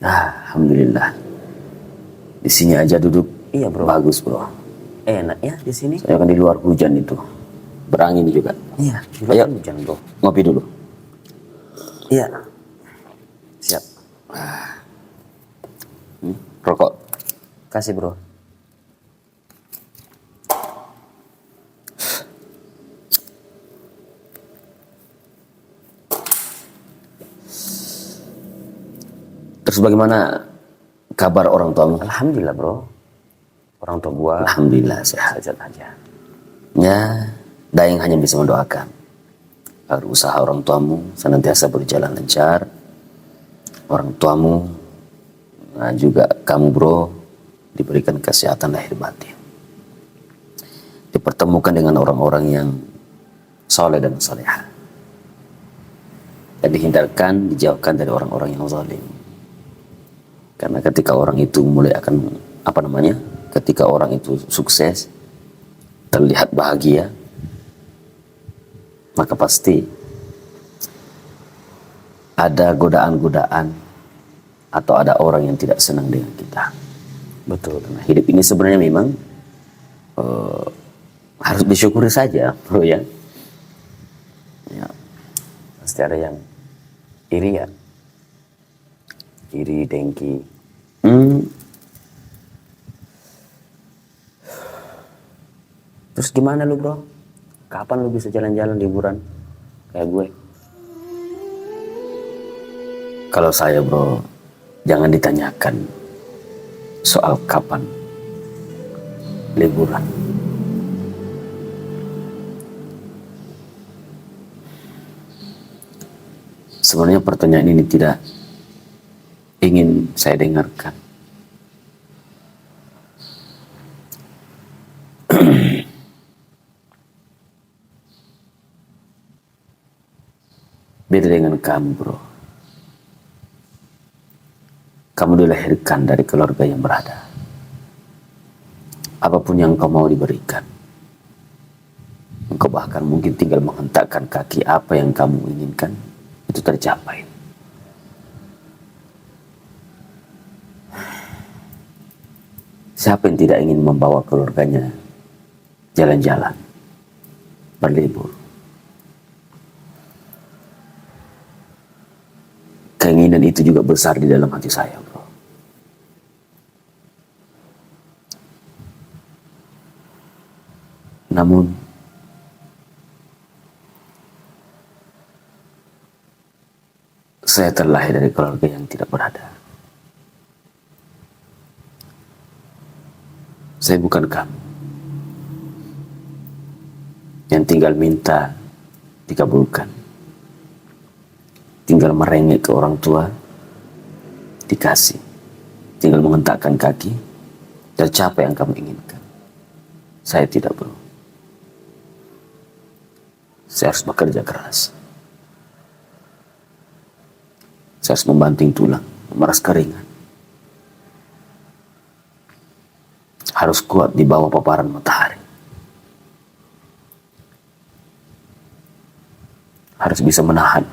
Alhamdulillah. Di sini aja duduk. Iya bro. Bagus bro. Enak ya di sini. Saya kan di luar hujan itu. Berangin juga. Iya. Ayo Hujan bro. ngopi dulu. Iya. Siap. Rokok. Kasih bro. Terus bagaimana kabar orang tuamu? Alhamdulillah bro. Orang tua gua Alhamdulillah sehat. sehat aja. Ya, Daeng hanya bisa mendoakan agar usaha orang tuamu senantiasa berjalan lancar. Orang tuamu, nah juga kamu bro, diberikan kesehatan lahir batin. Dipertemukan dengan orang-orang yang soleh dan salehah. Dan dihindarkan, dijauhkan dari orang-orang yang zalim. Karena ketika orang itu mulai akan, ketika orang itu sukses, terlihat bahagia, maka pasti ada godaan-godaan atau ada orang yang tidak senang dengan kita. Betul. Nah, hidup ini sebenarnya memang harus disyukuri saja, bro ya. Ya, Pasti ada yang iri ya. Iri, dengki. Terus gimana lu bro? Kapan lu bisa jalan-jalan liburan kayak gue? Kalau saya bro, jangan ditanyakan soal kapan liburan. Sebenarnya pertanyaan ini tidak ingin saya dengarkan. Beda dengan kamu bro. Kamu dilahirkan dari keluarga yang berada. Apapun yang kau mau diberikan. Engkau bahkan mungkin tinggal menghentakkan kaki, apa yang kamu inginkan itu tercapai. Siapa yang tidak ingin membawa keluarganya jalan-jalan, berlibur? Keinginan itu juga besar di dalam hati saya, bro. Namun, saya terlahir dari keluarga yang tidak berada. Saya bukan kamu yang tinggal minta dikabulkan, tinggal merengek ke orang tua dikasih, tinggal menghentakkan kaki tercapai yang kamu inginkan. Saya tidak bro. Saya harus bekerja keras. Saya harus membanting tulang, memeras keringat. Harus kuat di bawah paparan matahari. Harus bisa menahan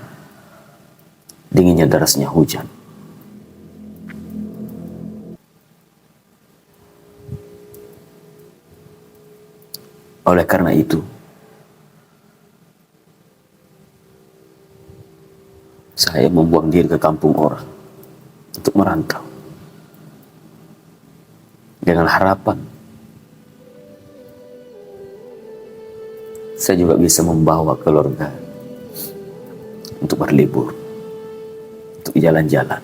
dinginnya derasnya hujan. Oleh karena itu, saya membuang diri ke kampung orang untuk merantau. Dengan harapan saya juga bisa membawa keluarga untuk berlibur, untuk jalan-jalan.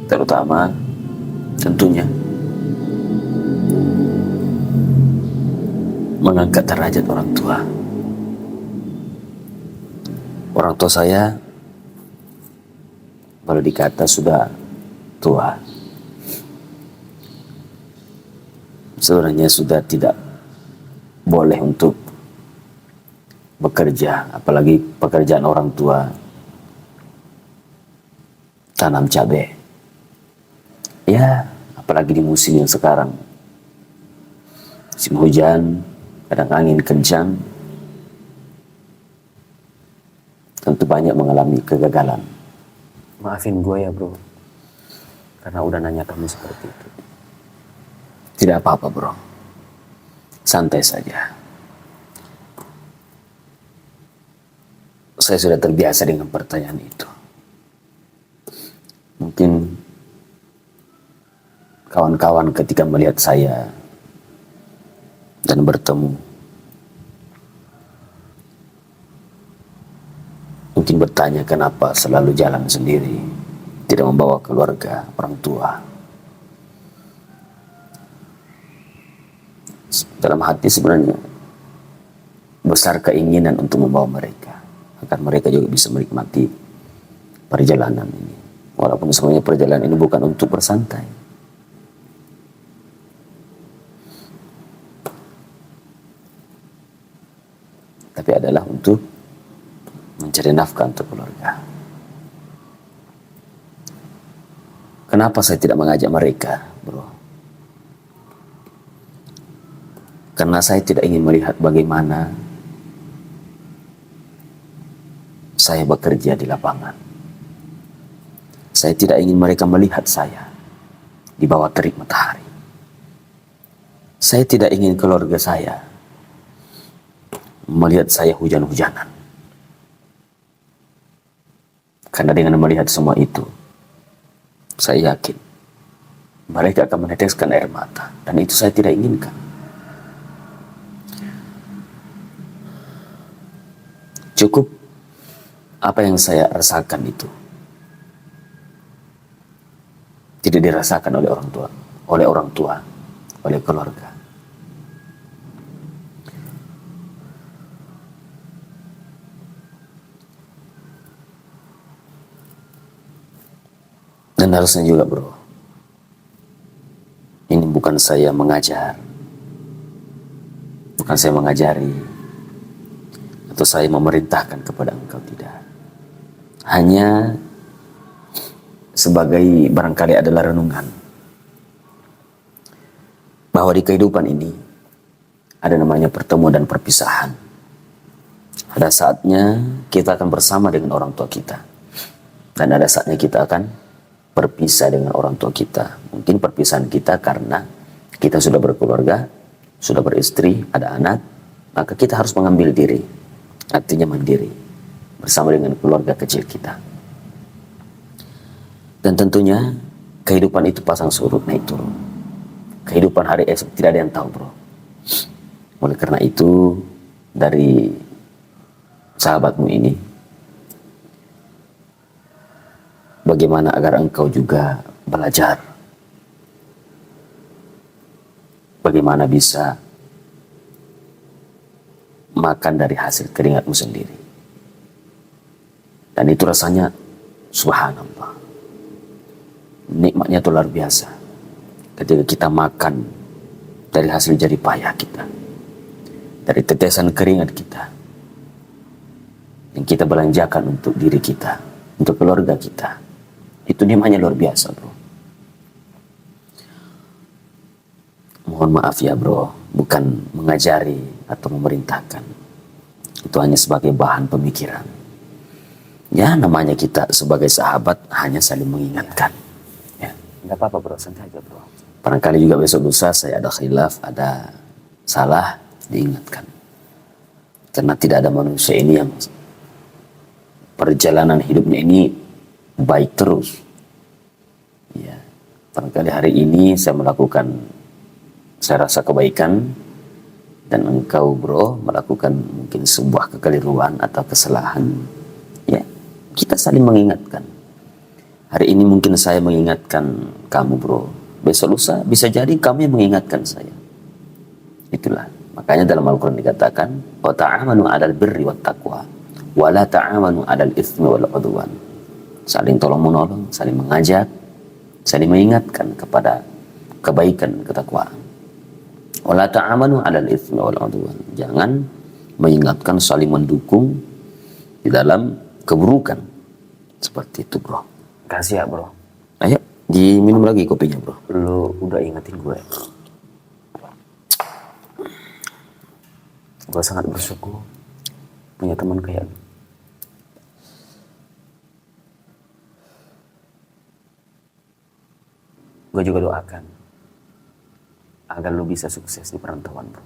Terutama tentunya mengangkat derajat orang tua. Orang tua saya boleh dikata sudah tua. Sebenarnya sudah tidak boleh untuk bekerja, apalagi pekerjaan orang tua tanam cabai. Ya, apalagi di musim yang sekarang. Musim hujan, kadang angin kencang. begitu banyak mengalami kegagalan. Maafin gue ya bro, karena udah nanya kamu seperti itu. Tidak apa-apa bro, santai saja. Saya sudah terbiasa dengan pertanyaan itu. Mungkin kawan-kawan ketika melihat saya dan bertemu, mungkin bertanya kenapa selalu jalan sendiri, tidak membawa keluarga, orang tua. Dalam hati sebenarnya besar keinginan untuk membawa mereka, agar mereka juga bisa menikmati perjalanan ini. Walaupun sebenarnya perjalanan ini bukan untuk bersantai. Tapi adalah untuk mencari nafkah untuk keluarga. Kenapa saya tidak mengajak mereka, bro? Karena saya tidak ingin melihat bagaimana saya bekerja di lapangan. Saya tidak ingin mereka melihat saya di bawah terik matahari. Saya tidak ingin keluarga saya melihat saya hujan-hujanan. Karena dengan melihat semua itu, saya yakin mereka akan meneteskan air mata. Dan itu saya tidak inginkan. Cukup apa yang saya rasakan itu tidak dirasakan oleh orang tua, oleh keluarga. Dan harusnya juga bro, ini bukan saya mengajar, bukan saya mengajari, atau saya memerintahkan kepada engkau, tidak. Hanya sebagai barangkali adalah renungan bahwa di kehidupan ini ada namanya pertemuan dan perpisahan. Ada saatnya kita akan bersama dengan orang tua kita, dan ada saatnya kita akan berpisah dengan orang tua kita. Mungkin perpisahan kita karena kita sudah berkeluarga, sudah beristri, ada anak, maka kita harus mengambil diri, artinya mandiri, bersama dengan keluarga kecil kita. Dan tentunya kehidupan itu pasang surut, naik turun. Kehidupan hari esok tidak ada yang tahu bro. Oleh karena itu, dari sahabatmu ini, bagaimana agar engkau juga belajar bagaimana bisa makan dari hasil keringatmu sendiri. Dan itu rasanya subhanallah, nikmatnya itu luar biasa ketika kita makan dari hasil jerih payah kita, dari tetesan keringat kita yang kita belanjakan untuk diri kita, untuk keluarga kita. Itu nikmatnya luar biasa bro. Mohon maaf ya bro, bukan mengajari atau memerintahkan. Itu hanya sebagai bahan pemikiran. Ya namanya kita sebagai sahabat hanya saling mengingatkan. Ya, Nggak apa-apa bro, santai aja bro. barangkali juga besok lusa saya ada khilaf, ada salah, diingatkan. Karena tidak ada manusia ini yang perjalanan hidupnya ini baik terus. Ya, barangkali hari ini saya rasa kebaikan, dan engkau bro melakukan mungkin sebuah kekeliruan atau kesalahan. Ya, kita saling mengingatkan. Hari ini mungkin saya mengingatkan kamu bro, besok lusa bisa jadi kamu yang mengingatkan saya. Itulah makanya dalam Al-Quran dikatakan, wa ta'amanu 'alal birri wat taqwa wa la ta'amanu 'alal itsmi wal 'udwan. Saling tolong menolong, saling mengajak, saling mengingatkan kepada kebaikan, ketakwaan. Wa la ta'amanu 'alal itsmi wal 'udwan. Jangan mengingatkan, saling mendukung di dalam keburukan. Seperti itu bro. Kasih ya bro. Ayo diminum lagi kopinya bro. Lu udah ingetin gue. Gue sangat bersyukur punya teman kayak lu. gue juga doakan agar lu bisa sukses di perantauan bro.